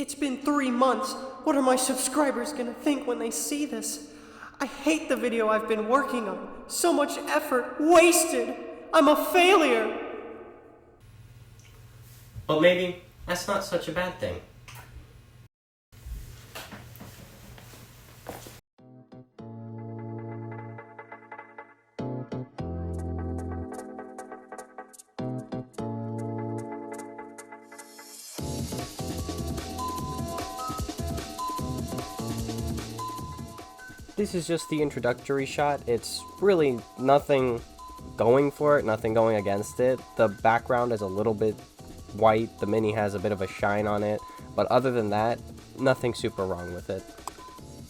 It's been 3 months. What are my subscribers gonna think when they see this? I hate the video I've been working on. So much effort wasted. I'm a failure. But maybe that's not such a bad thing. This is just the introductory shot. It's really nothing going for it, nothing going against it. The background is a little bit white, the Mini has a bit of a shine on it, but other than that, nothing super wrong with it.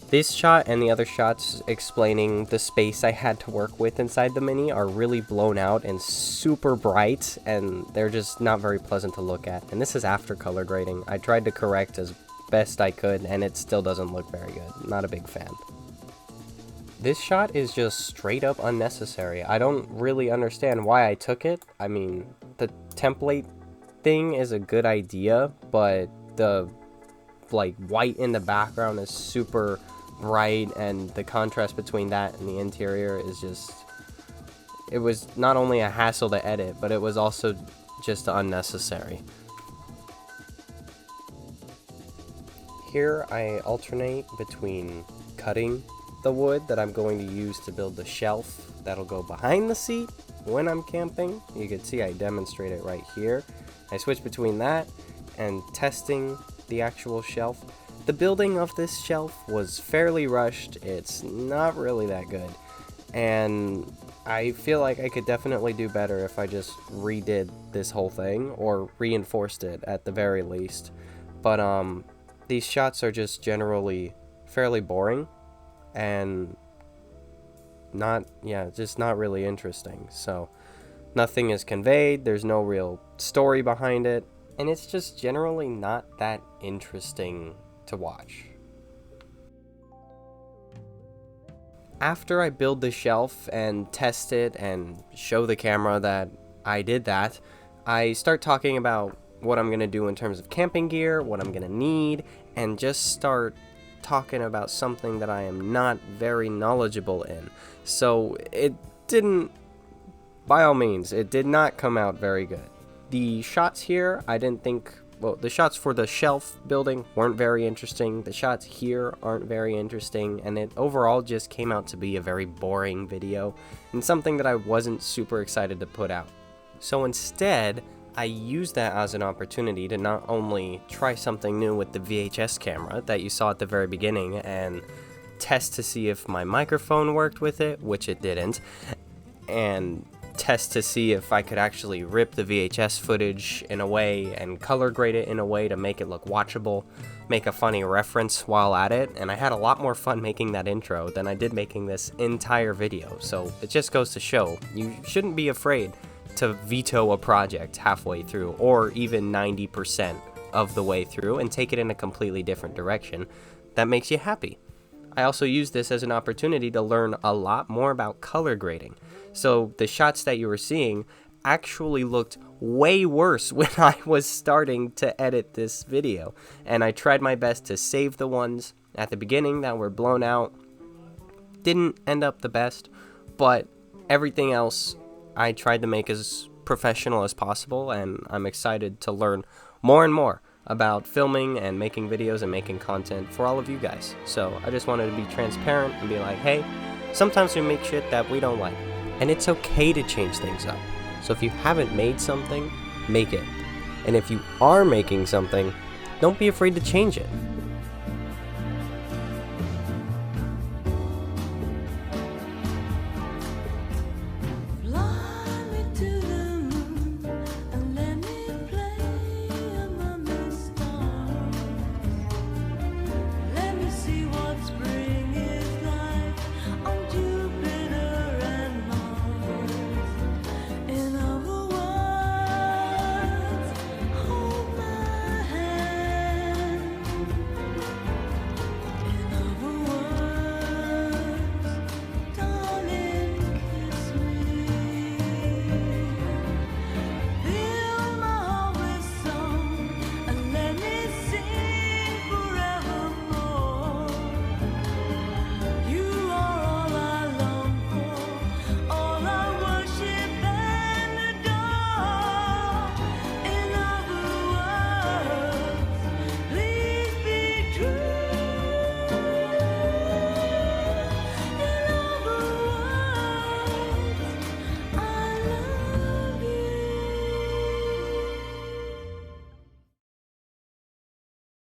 This shot and the other shots explaining the space I had to work with inside the Mini are really blown out and super bright, and they're just not very pleasant to look at. And this is after color grading. I tried to correct as best I could, and it still doesn't look very good. Not a big fan. This shot is just straight up unnecessary. I don't really understand why I took it. I mean, the template thing is a good idea, but the like white in the background is super bright, and the contrast between that and the interior is just, it was not only a hassle to edit, but it was also just unnecessary. Here I alternate between cutting the wood that I'm going to use to build the shelf that'll go behind the seat when I'm camping. You can see I demonstrate it right here. I switch between that and testing the actual shelf. The building of this shelf was fairly rushed. It's not really that good, and I feel like I could definitely do better if I just redid this whole thing or reinforced it at the very least. But these shots are just generally fairly boring and just not really interesting. So nothing is conveyed, there's no real story behind it, and it's just generally not that interesting to watch. After I build the shelf and test it and show the camera that I did that, I start talking about what I'm gonna do in terms of camping gear, what I'm gonna need, and just start talking about something that I am not very knowledgeable in. So it didn't, by all means, it did not come out very good. The shots here, I didn't think, well, the shots for the shelf building weren't very interesting. The shots here aren't very interesting, and it overall just came out to be a very boring video and something that I wasn't super excited to put out. So instead, I used that as an opportunity to not only try something new with the VHS camera that you saw at the very beginning and test to see if my microphone worked with it, which it didn't, and test to see if I could actually rip the VHS footage in a way and color grade it in a way to make it look watchable, make a funny reference while at it, and I had a lot more fun making that intro than I did making this entire video. So it just goes to show, you shouldn't be afraid to veto a project halfway through, or even 90% of the way through, and take it in a completely different direction that makes you happy. I also used this as an opportunity to learn a lot more about color grading. So the shots that you were seeing actually looked way worse when I was starting to edit this video, and I tried my best to save the ones at the beginning that were blown out. Didn't end up the best, but everything else I tried to make as professional as possible, and I'm excited to learn more and more about filming and making videos and making content for all of you guys. So I just wanted to be transparent and be like, hey, sometimes we make shit that we don't like, and it's okay to change things up. So if you haven't made something, make it. And if you are making something, don't be afraid to change it.